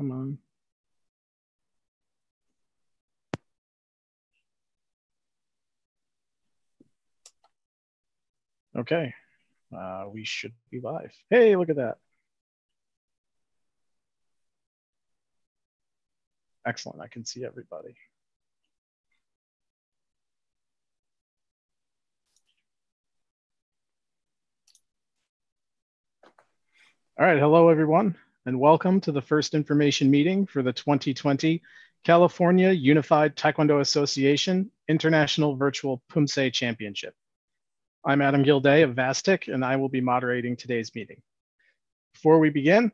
Come on. Okay, we should be live. Hey, look at that. Excellent, I can see everybody. All right, hello everyone, and welcome to the first information meeting for the 2020 California Unified Taekwondo Association International Virtual Poomsae Championship. I'm Adam Gilday of VASTIC, and I will be moderating today's meeting. Before we begin,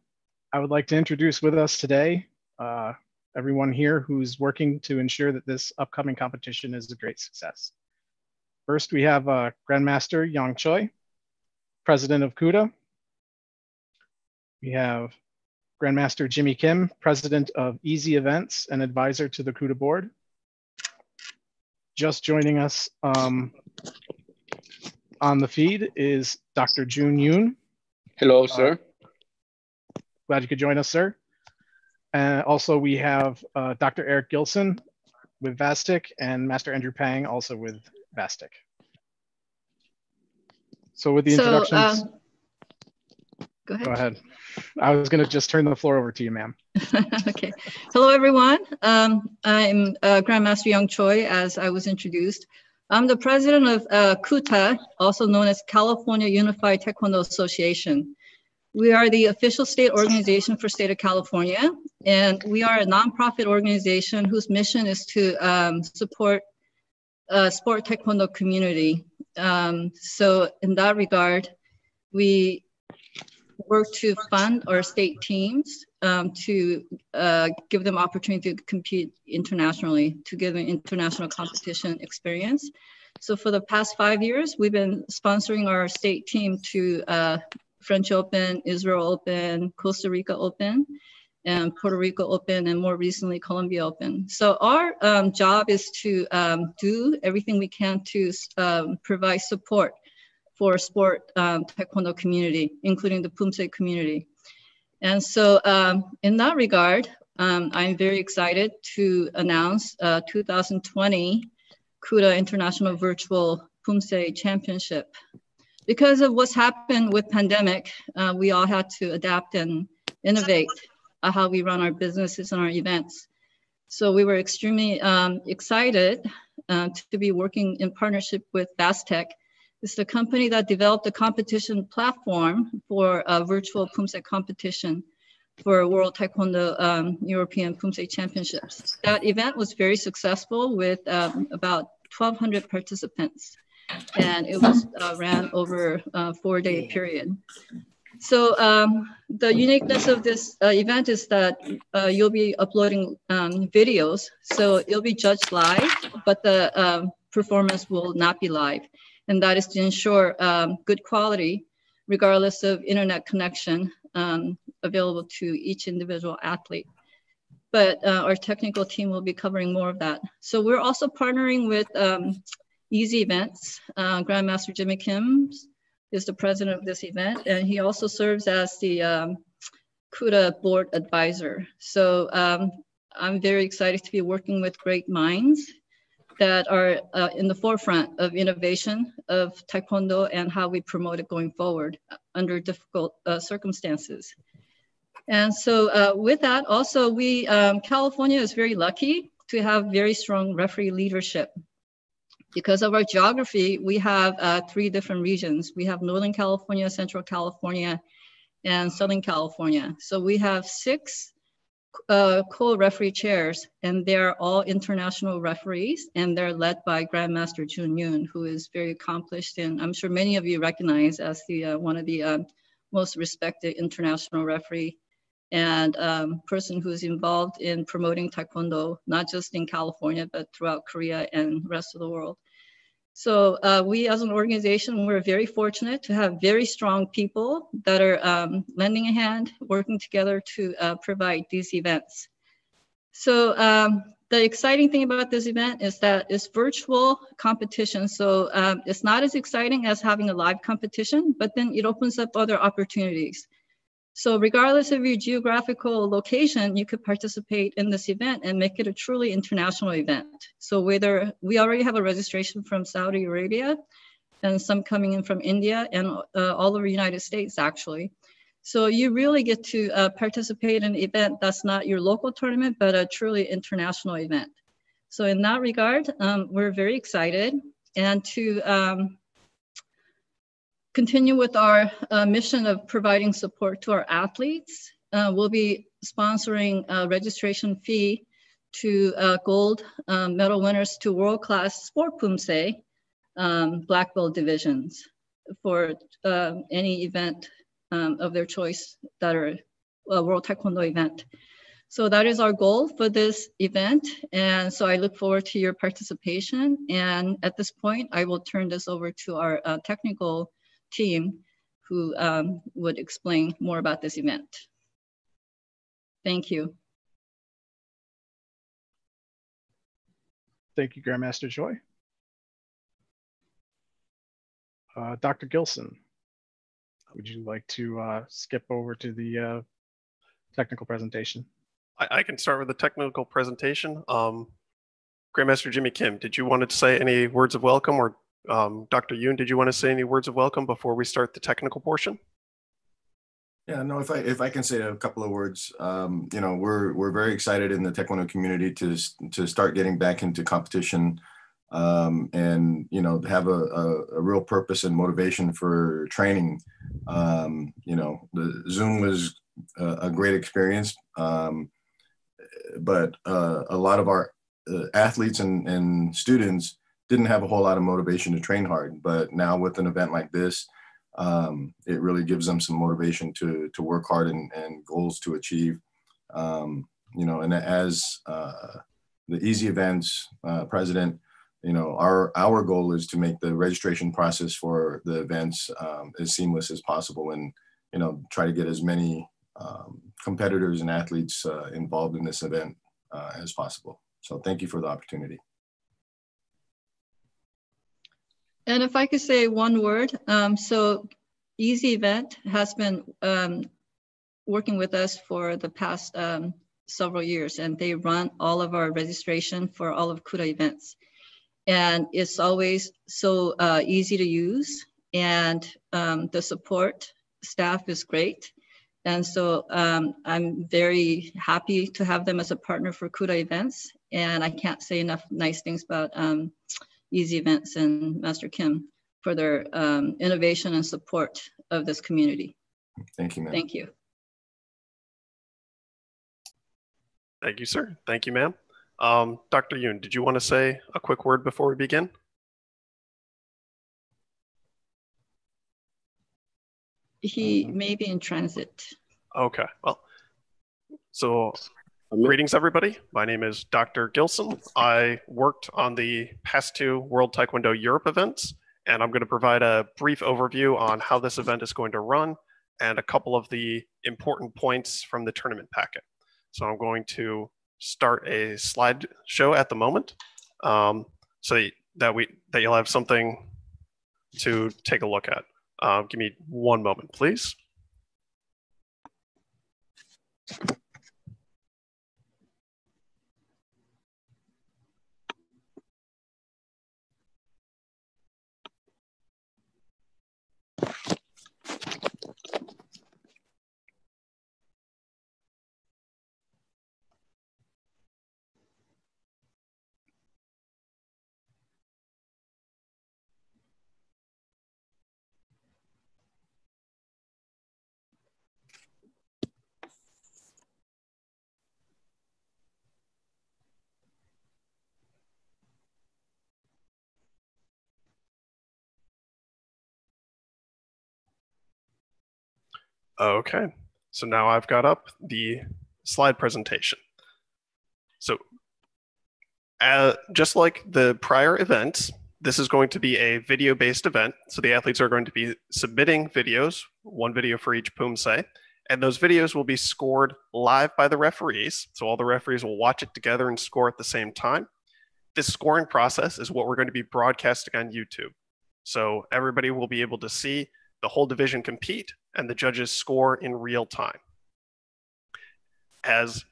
I would like to introduce with us today everyone here who's working to ensure that this upcoming competition is a great success. First, we have Grandmaster Yang Choi, President of CUTA. We have Grandmaster Jimmy Kim, President of Easy Events and advisor to the CUTA board. Just joining us on the feed is Dr. Jun Yoon. Hello, sir. Glad you could join us, sir. Also, we have Dr. Eric Gilson with VASTIC and Master Andrew Pang also with VASTIC. So with the introductions, go ahead. Go ahead. I was going to just turn the floor over to you, ma'am. Okay. Hello, everyone. I'm Grandmaster Yang Choi, as I was introduced. I'm the president of CUTA, also known as California Unified Taekwondo Association. We are the official state organization for state of California, and we are a nonprofit organization whose mission is to support sport Taekwondo community. So in that regard, we work to fund our state teams to give them opportunity to compete internationally, to give them international competition experience. So for the past 5 years, we've been sponsoring our state team to French Open, Israel Open, Costa Rica Open, and Puerto Rico Open, and more recently, Colombia Open. So our job is to do everything we can to provide support for sport Taekwondo community, including the Poomsae community. And so in that regard, I'm very excited to announce 2020 CUTA International Virtual Poomsae Championship. Because of what's happened with pandemic, we all had to adapt and innovate how we run our businesses and our events. So we were extremely excited to be working in partnership with VASTIC. It's the company that developed a competition platform for a virtual Poomsae competition for World Taekwondo European Poomsae Championships. That event was very successful with about 1,200 participants, and it was ran over a 4-day period. So the uniqueness of this event is that you'll be uploading videos, so it'll be judged live, but the performance will not be live. And that is to ensure good quality, regardless of internet connection available to each individual athlete. But our technical team will be covering more of that. So we're also partnering with Easy Events. Grandmaster Jimmy Kim is the president of this event, and he also serves as the CUTA board advisor. So I'm very excited to be working with great minds that are in the forefront of innovation of Taekwondo and how we promote it going forward under difficult circumstances. And so with that, also California is very lucky to have very strong referee leadership. Because of our geography, we have 3 different regions. We have Northern California, Central California, and Southern California. So we have 6 co-referee chairs, and they're all international referees, and they're led by Grandmaster Jun Yoon, who is very accomplished, and I'm sure many of you recognize as the one of the most respected international referee and person who's involved in promoting Taekwondo, not just in California, but throughout Korea and the rest of the world. So we as an organization, we're very fortunate to have very strong people that are lending a hand, working together to provide these events. So the exciting thing about this event is that it's virtual competition. So it's not as exciting as having a live competition, but then it opens up other opportunities. So regardless of your geographical location, you could participate in this event and make it a truly international event. So whether we already have a registration from Saudi Arabia and some coming in from India and all over the United States, actually. So you really get to participate in an event that's not your local tournament, but a truly international event. So in that regard, we're very excited. And to continue with our mission of providing support to our athletes, we'll be sponsoring a registration fee to gold medal winners to world-class sport Poomsae black belt divisions for any event of their choice that are a World Taekwondo event. So that is our goal for this event. And so I look forward to your participation. And at this point, I will turn this over to our technical team who would explain more about this event. Thank you. Thank you, Grandmaster Choi. Dr. Gilson, would you like to skip over to the technical presentation? I can start with the technical presentation. Grandmaster Jimmy Kim, did you want to say any words of welcome, or Dr. Yoon, did you want to say any words of welcome before we start the technical portion? Yeah, no, if I can say a couple of words, you know, we're very excited in the Taekwondo community to start getting back into competition, and you know, have a real purpose and motivation for training. You know, the Zoom was a great experience, but a lot of our athletes and students didn't have a whole lot of motivation to train hard. But now with an event like this, it really gives them some motivation to work hard and goals to achieve. You know, and as the Easy Events president, you know, our goal is to make the registration process for the events as seamless as possible, and you know, try to get as many competitors and athletes involved in this event as possible. So thank you for the opportunity. And if I could say one word, so Easy Event has been working with us for the past several years, and they run all of our registration for all of CUTA events. And it's always so easy to use, and the support staff is great. And so I'm very happy to have them as a partner for CUTA events. And I can't say enough nice things about Easy Events and Master Kim for their innovation and support of this community. Thank you, ma'am. Thank you. Thank you, sir. Thank you, ma'am. Dr. Yoon, did you want to say a quick word before we begin? He may be in transit. Okay, well, so greetings, everybody. My name is Dr. Gilson. I worked on the past two World Taekwondo Europe events, and I'm going to provide a brief overview on how this event is going to run and a couple of the important points from the tournament packet. So I'm going to start a slideshow at the moment, so that you'll have something to take a look at. Give me one moment, please. Okay, so now I've got up the slide presentation. So just like the prior events, this is going to be a video-based event. So the athletes are going to be submitting videos, one video for each Poomsae, and those videos will be scored live by the referees. So all the referees will watch it together and score at the same time. This scoring process is what we're going to be broadcasting on YouTube. So everybody will be able to see the whole division compete and the judges score in real time. As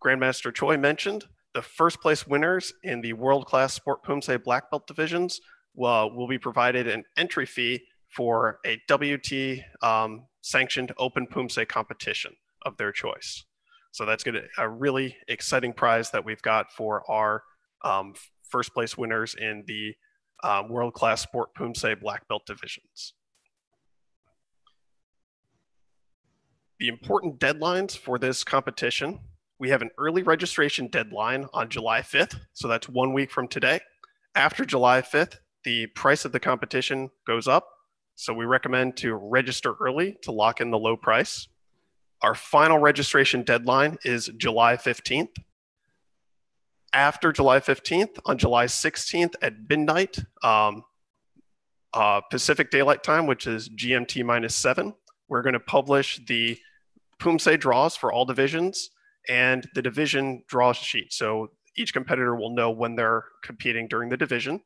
Grandmaster Choi mentioned, the first place winners in the world-class Sport Poomsae black belt divisions will be provided an entry fee for a WT sanctioned open Poomsae competition of their choice. So that's a really exciting prize that we've got for our first place winners in the world-class Sport Poomsae black belt divisions. The important deadlines for this competition: we have an early registration deadline on July 5th, so that's 1 week from today. After July 5th, the price of the competition goes up, so we recommend to register early to lock in the low price. Our final registration deadline is July 15th. After July 15th, on July 16th at midnight, Pacific Daylight Time, which is GMT -7, we're going to publish the Poomsae draws for all divisions and the division draw sheet. So each competitor will know when they're competing during the division.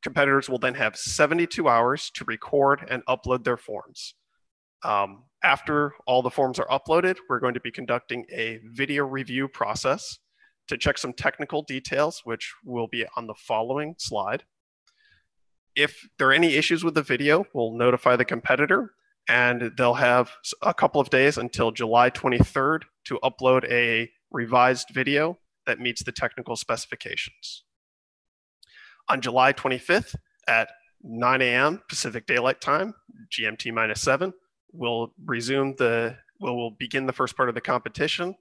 Competitors will then have 72 hours to record and upload their forms. After all the forms are uploaded, we're going to be conducting a video review process to check some technical details, which will be on the following slide. If there are any issues with the video, we'll notify the competitor, and they'll have a couple of days until July 23rd to upload a revised video that meets the technical specifications. On July 25th at 9 a.m. Pacific Daylight Time, GMT -7, we'll begin the first part of the competition.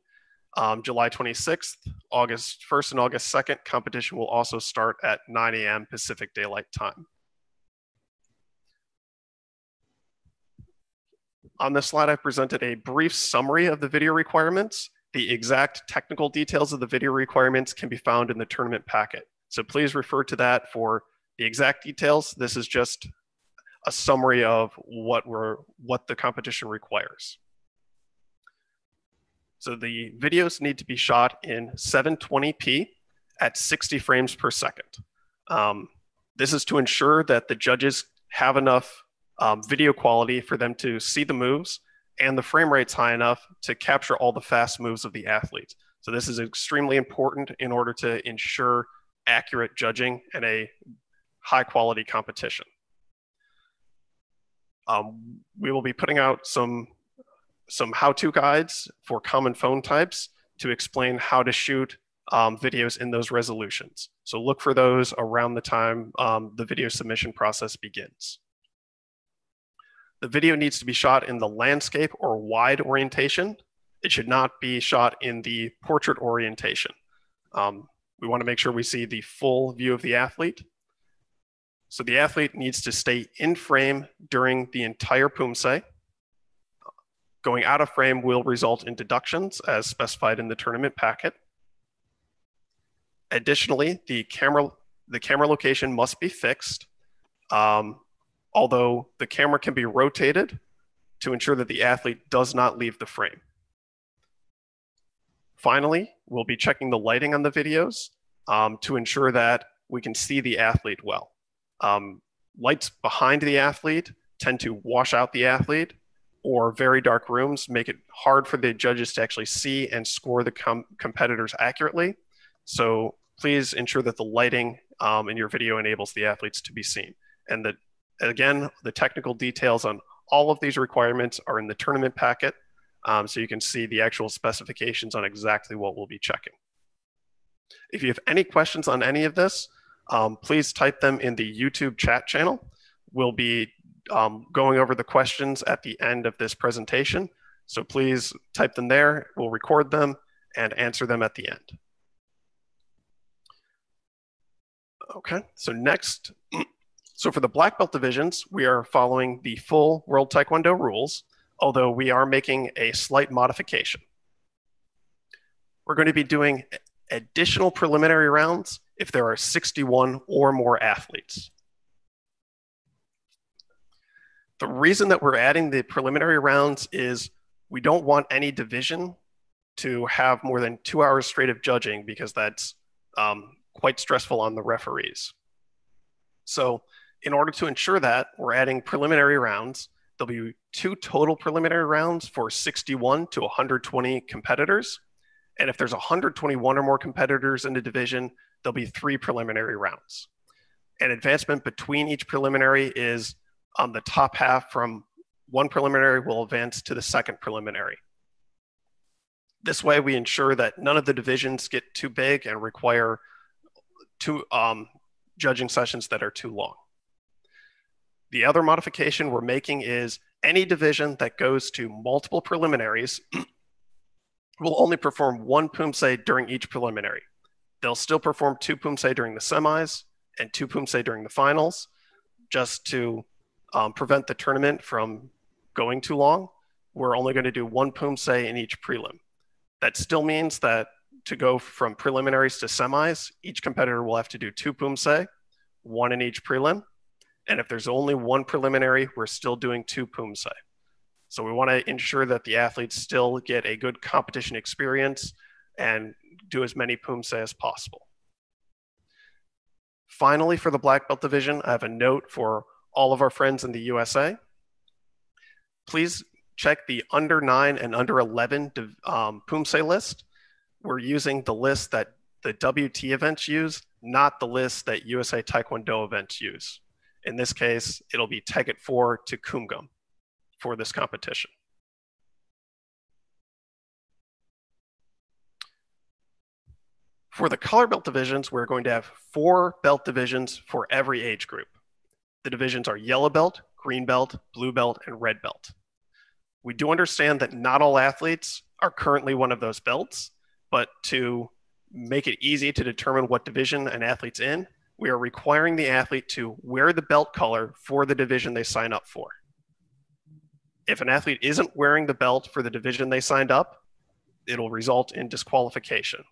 July 26th, August 1st and August 2nd, competition will also start at 9 a.m. Pacific Daylight Time. On this slide, I presented a brief summary of the video requirements. The exact technical details of the video requirements can be found in the tournament packet. So please refer to that for the exact details. This is just a summary of what the competition requires. So the videos need to be shot in 720p at 60 frames per second. This is to ensure that the judges have enough video quality for them to see the moves, and the frame rate's high enough to capture all the fast moves of the athletes. So this is extremely important in order to ensure accurate judging and a high quality competition. We will be putting out some how-to guides for common phone types to explain how to shoot videos in those resolutions. So look for those around the time the video submission process begins. The video needs to be shot in the landscape or wide orientation. It should not be shot in the portrait orientation. We want to make sure we see the full view of the athlete. So the athlete needs to stay in frame during the entire Poomsae. Going out of frame will result in deductions as specified in the tournament packet. Additionally, the camera location must be fixed, although the camera can be rotated to ensure that the athlete does not leave the frame. Finally, we'll be checking the lighting on the videos to ensure that we can see the athlete well. Lights behind the athlete tend to wash out the athlete, or very dark rooms make it hard for the judges to actually see and score the competitors accurately. So please ensure that the lighting in your video enables the athletes to be seen. And that, again, the technical details on all of these requirements are in the tournament packet, so you can see the actual specifications on exactly what we'll be checking. If you have any questions on any of this, please type them in the YouTube chat channel. We'll be going over the questions at the end of this presentation. So please type them there. We'll record them and answer them at the end. Okay, so next, so for the black belt divisions, we are following the full World Taekwondo rules, although we are making a slight modification. We're going to be doing additional preliminary rounds if there are 61 or more athletes. The reason that we're adding the preliminary rounds is we don't want any division to have more than 2 hours straight of judging, because that's quite stressful on the referees. So in order to ensure that, we're adding preliminary rounds there'll be 2 total preliminary rounds for 61 to 120 competitors. And if there's 121 or more competitors in the division, there'll be 3 preliminary rounds. And advancement between each preliminary is on the top half from one preliminary will advance to the second preliminary. This way we ensure that none of the divisions get too big and require judging sessions that are too long. The other modification we're making is any division that goes to multiple preliminaries will only perform 1 Poomsae during each preliminary. They'll still perform 2 Poomsae during the semis and 2 Poomsae during the finals, just to prevent the tournament from going too long. We're only going to do 1 Poomsae in each prelim. That still means that to go from preliminaries to semis, each competitor will have to do 2 Poomsae, 1 in each prelim. And if there's only 1 preliminary, we're still doing 2 Poomsae. So we want to ensure that the athletes still get a good competition experience and do as many Poomsae as possible. Finally, for the black belt division, I have a note for all of our friends in the USA. Please check the under 9 and under 11 Poomsae list. We're using the list that the WT events use, not the list that USA Taekwondo events use. In this case, it'll be Teget 4 to Kumgum for this competition. For the color belt divisions, we're going to have 4 belt divisions for every age group. The divisions are yellow belt, green belt, blue belt, and red belt. We do understand that not all athletes are currently one of those belts, but to make it easy to determine what division an athlete's in, we are requiring the athlete to wear the belt color for the division they sign up for. If an athlete isn't wearing the belt for the division they signed up, it'll result in disqualification.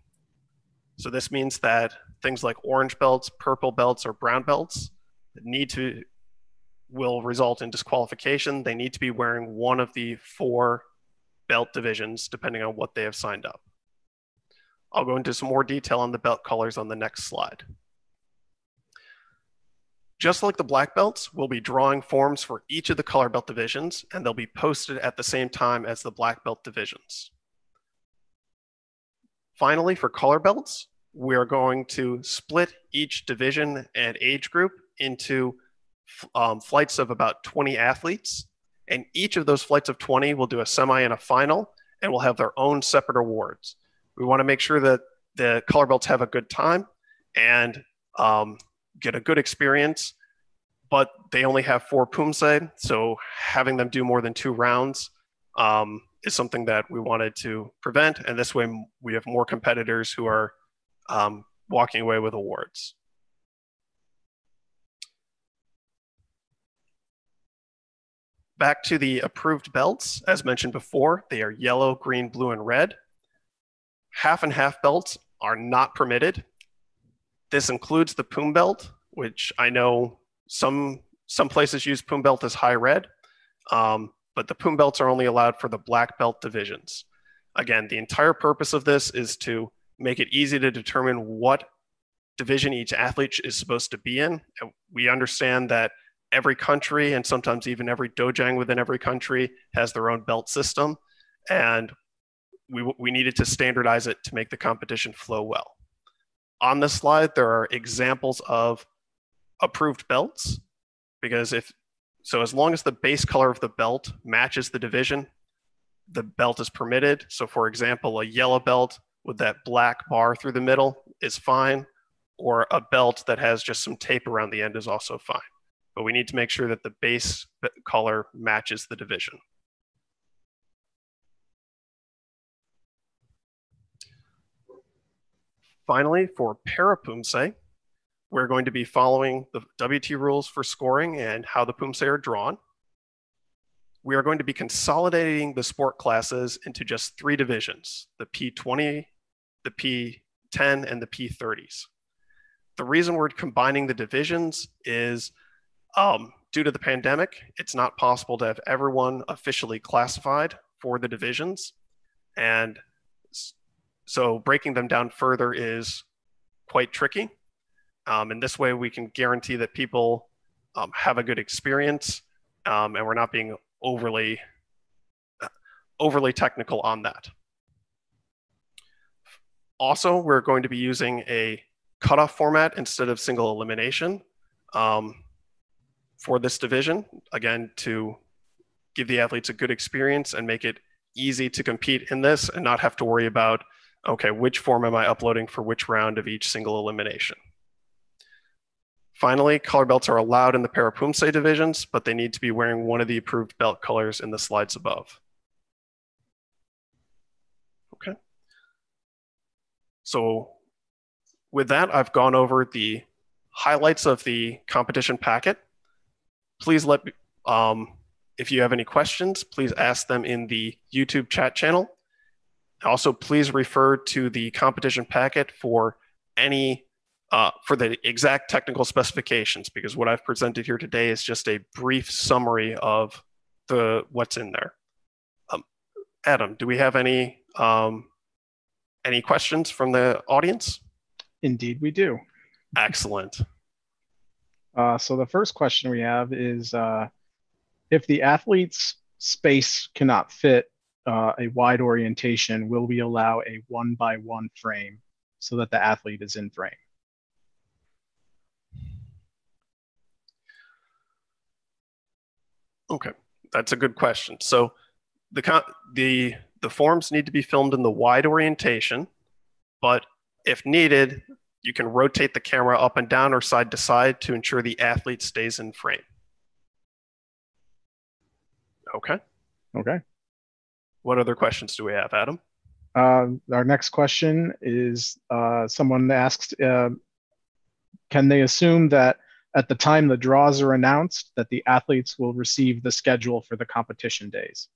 So this means that things like orange belts, purple belts, or brown belts will result in disqualification. They need to be wearing one of the 4 belt divisions, depending on what they have signed up. I'll go into some more detail on the belt colors on the next slide. Just like the black belts, we'll be drawing forms for each of the color belt divisions, and they'll be posted at the same time as the black belt divisions. Finally, for color belts, we are going to split each division and age group into flights of about 20 athletes, and each of those flights of 20 will do a semi and a final, and will have their own separate awards. We want to make sure that the color belts have a good time and get a good experience, but they only have 4 Poomsae, so having them do more than 2 rounds is something that we wanted to prevent, and this way we have more competitors who are walking away with awards. Back to the approved belts, as mentioned before, they are yellow, green, blue, and red. Half and half belts are not permitted. This includes the Poom belt, which I know some places use Poom belt as high red, but the Poom belts are only allowed for the black belt divisions. Again, the entire purpose of this is to make it easy to determine what division each athlete is supposed to be in. And we understand that every country, and sometimes even every dojang within every country, has their own belt system, and we needed to standardize it to make the competition flow well. On this slide, there are examples of approved belts, because as long as the base color of the belt matches the division, the belt is permitted. So for example, a yellow belt with that black bar through the middle is fine, or a belt that has just some tape around the end is also fine. But we need to make sure that the base color matches the division. Finally, for para Poomsae, we're going to be following the WT rules for scoring and how the Poomsae are drawn. We are going to be consolidating the sport classes into just 3 divisions, the P20, the P10, and the P30s. The reason we're combining the divisions is due to the pandemic, it's not possible to have everyone officially classified for the divisions. And so breaking them down further is quite tricky. And this way we can guarantee that people have a good experience and we're not being overly technical on that. Also, we're going to be using a cutoff format instead of single elimination for this division, again, to give the athletes a good experience and make it easy to compete in this and not have to worry about, okay, which form am I uploading for which round of each single elimination. Finally, color belts are allowed in the para-Poomsae divisions, but they need to be wearing one of the approved belt colors in the slides above. Okay. So with that, I've gone over the highlights of the competition packet. Please if you have any questions, please ask them in the YouTube chat channel. Also, please refer to the competition packet for any for the exact technical specifications, because what I've presented here today is just a brief summary of what's in there. Adam, do we have any questions from the audience? Indeed, we do. Excellent. So the first question we have is, if the athlete's space cannot fit a wide orientation, will we allow a 1x1 frame so that the athlete is in frame? Okay, that's a good question. So the forms need to be filmed in the wide orientation, but if needed, you can rotate the camera up and down or side to side to ensure the athlete stays in frame. Okay. Okay. What other questions do we have, Adam? Our next question is, someone asks, can they assume that at the time the draws are announced that the athletes will receive the schedule for the competition days?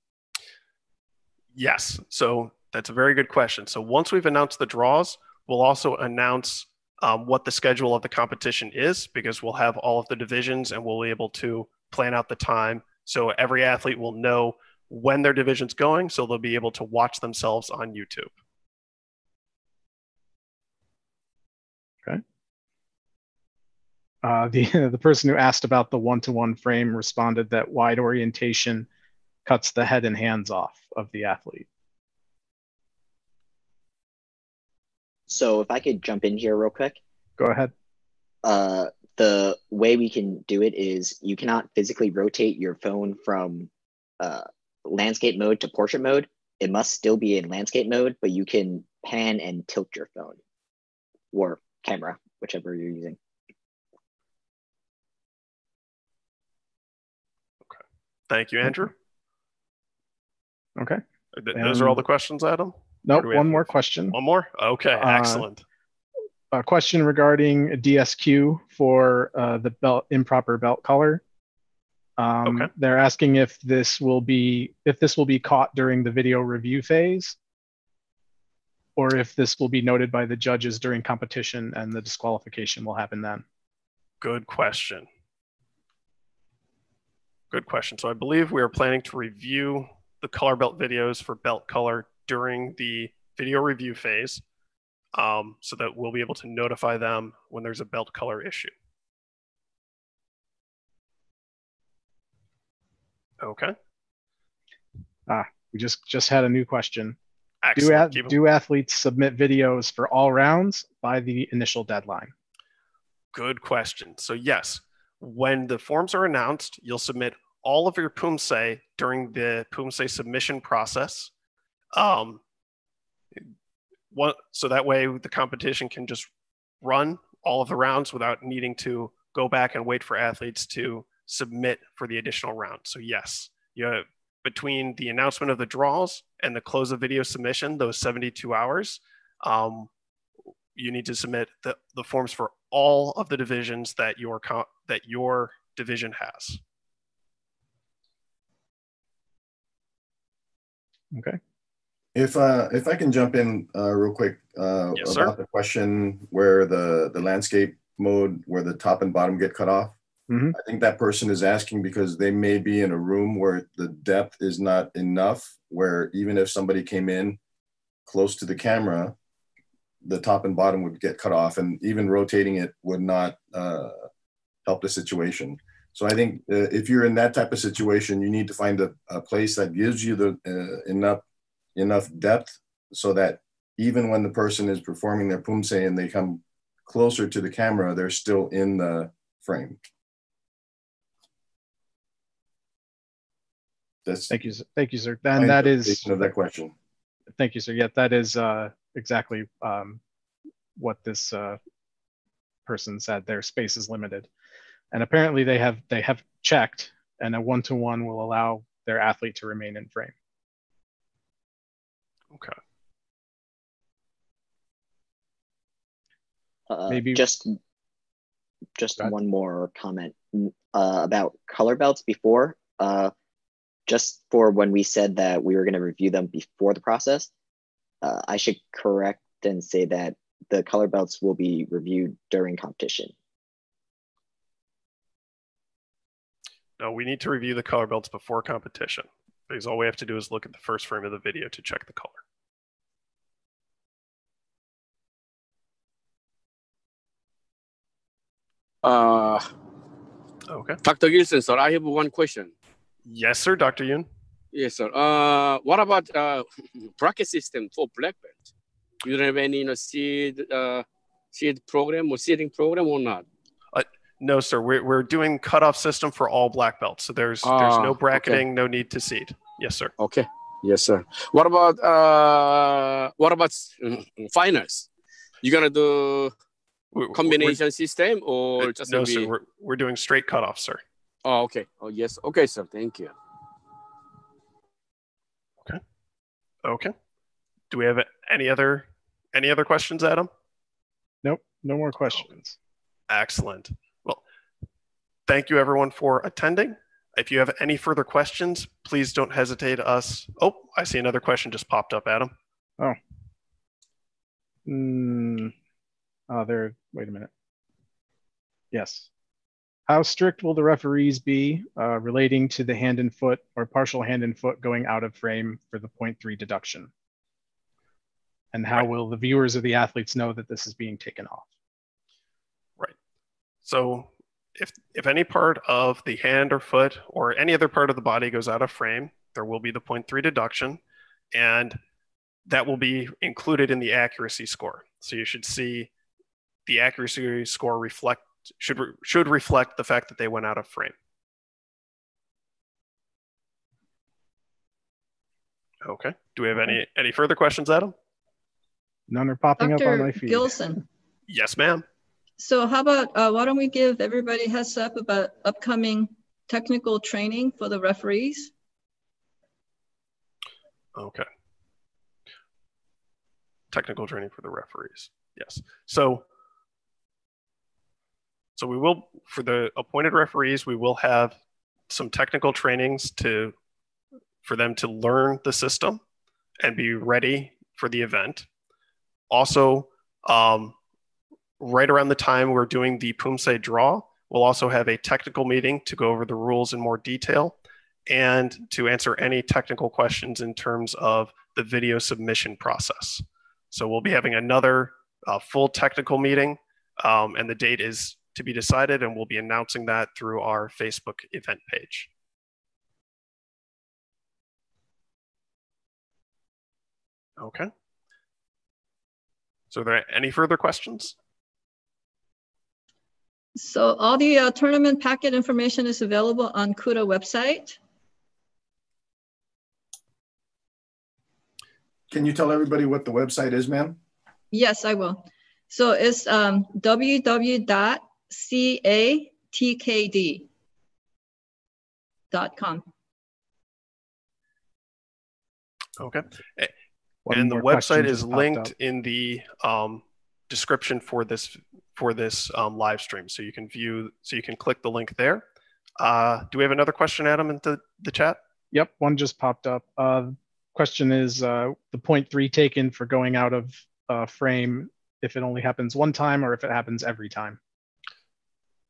Yes, so that's a very good question. So once we've announced the draws, we'll also announce what the schedule of the competition is, because we'll have all of the divisions and we'll be able to plan out the time. So every athlete will know when their division's going, so they'll be able to watch themselves on YouTube. Okay. The person who asked about the 1-to-1 frame responded that wide orientation cuts the head and hands off of the athlete. So if I could jump in here real quick. Go ahead. The way we can do it is you cannot physically rotate your phone from landscape mode to portrait mode. It must still be in landscape mode, but you can pan and tilt your phone or camera, whichever you're using. Okay. Thank you, Andrew. Okay. Those are all the questions, Adam? Nope, one more question. One more? Okay, excellent. A question regarding DSQ for the improper belt color. Okay. They're asking if this will be caught during the video review phase, or if this will be noted by the judges during competition and the disqualification will happen then. Good question. Good question. So I believe we are planning to review the color belt videos for belt color during the video review phase, so that we'll be able to notify them when there's a belt color issue. Okay. We just had a new question. Excellent. Do athletes submit videos for all rounds by the initial deadline? Good question. So yes, when the forms are announced, you'll submit all of your Poomsae during the Poomsae submission process. So that way the competition can just run all of the rounds without needing to go back and wait for athletes to submit for the additional round. So yes, between the announcement of the draws and the close of video submission, those 72 hours, you need to submit the forms for all of the divisions that your division has. Okay. If I can jump in real quick Yes, about the question where the landscape mode, where the top and bottom get cut off. Mm-hmm. I think that person is asking because they may be in a room where the depth is not enough, where even if somebody came in close to the camera, the top and bottom would get cut off, and even rotating it would not help the situation. So I think if you're in that type of situation, you need to find a place that gives you the enough depth so that even when the person is performing their Poomsae and they come closer to the camera, they're still in the frame. Thank you, sir. And that is of that question. Thank you, sir. Yeah, that is exactly what this person said. Their space is limited, and apparently they have checked, and a 1-to-1 will allow their athlete to remain in frame. Okay. Maybe just one more comment about color belts before. Just for when we said that we were going to review them before the process, I should correct and say that the color belts will be reviewed during competition. No, we need to review the color belts before competition, because all we have to do is look at the first frame of the video to check the color. Okay. Dr. Gilson, sir, I have one question. Yes, sir, Dr. Yoon. Yes, sir. What about bracket system for black belt? You don't have any seed program or seeding program or not? No, sir. We're doing cutoff system for all black belts. So there's no bracketing, okay. No need to seed. Yes, sir. Okay. Yes, sir. What about finals? You gonna do combination system or just no, sir. We're doing straight cutoff, sir. Oh, okay. Oh, yes. Okay, sir. Thank you. Okay. Do we have any other questions, Adam? Nope. No more questions. Excellent. Well, thank you everyone for attending. If you have any further questions, please don't hesitate to us. Oh, I see another question just popped up, Adam. Oh. Wait a minute. Yes. How strict will the referees be relating to the hand and foot or partial hand and foot going out of frame for the 0.3 deduction? And how will the viewers or the athletes know that this is being taken off? Right. So if any part of the hand or foot or any other part of the body goes out of frame, there will be the 0.3 deduction, and that will be included in the accuracy score. So you should see the accuracy score should reflect the fact that they went out of frame. Okay. Do we have any further questions, Adam? None are popping up on my feed. Dr. Gilson. Yes, ma'am. So how about, why don't we give everybody a heads up about upcoming technical training for the referees? Okay. Technical training for the referees. Yes. So we will, for the appointed referees, we will have some technical trainings for them to learn the system and be ready for the event. Also, right around the time we're doing the Poomsae draw, we'll also have a technical meeting to go over the rules in more detail and to answer any technical questions in terms of the video submission process. So we'll be having another full technical meeting, and the date is to be decided, and we'll be announcing that through our Facebook event page. Okay. So are there any further questions? So all the tournament packet information is available on CUTA website. Can you tell everybody what the website is, ma'am? Yes, I will. So it's www.catkd.com. Okay. And the website is linked in the description for this live stream, so you can click the link there. Do we have another question, Adam, in the chat? Yep, one just popped up. Question is the 0.3 taken for going out of frame if it only happens one time or if it happens every time?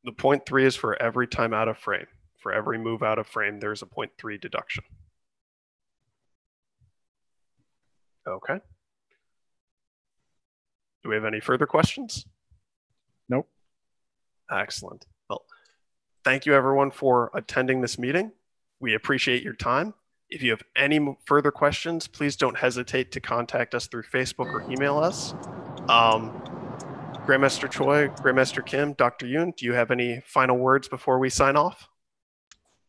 The 0.3 is for every time out of frame. For every move out of frame, there's a 0.3 deduction. Okay. Do we have any further questions? Nope. Excellent. Well, thank you everyone for attending this meeting. We appreciate your time. If you have any further questions, please don't hesitate to contact us through Facebook or email us. Grandmaster Choi, Grandmaster Kim, Dr. Yoon, do you have any final words before we sign off?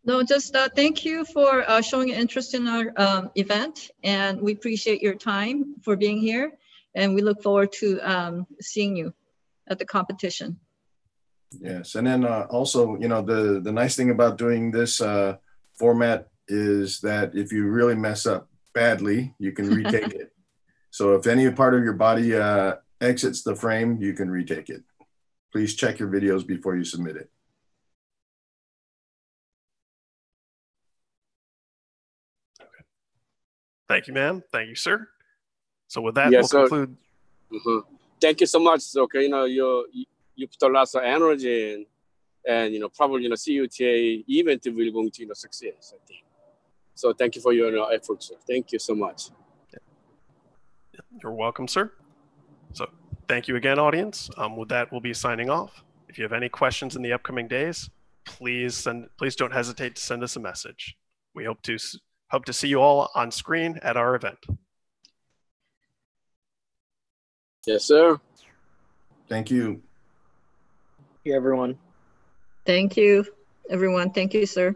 No, just thank you for showing interest in our event, and we appreciate your time for being here, and we look forward to seeing you at the competition. Yes, and then also, you know, the nice thing about doing this format is that if you really mess up badly, you can retake it. So if any part of your body exits the frame, you can retake it. Please check your videos before you submit it. Okay. Thank you, ma'am. Thank you, sir. So with that, Yes, we'll conclude. Thank you so much. Okay, you know, you put a lot of energy in, and you know, probably, you know, CUTA event will going to, you know, success, I think. So thank you for your efforts, sir. Thank you so much. You're welcome, sir. So thank you again, audience. With that, we'll be signing off. If you have any questions in the upcoming days, please don't hesitate to send us a message. We hope to see you all on screen at our event. Yes, sir. Thank you. Thank you, everyone. Thank you, everyone. Thank you, sir.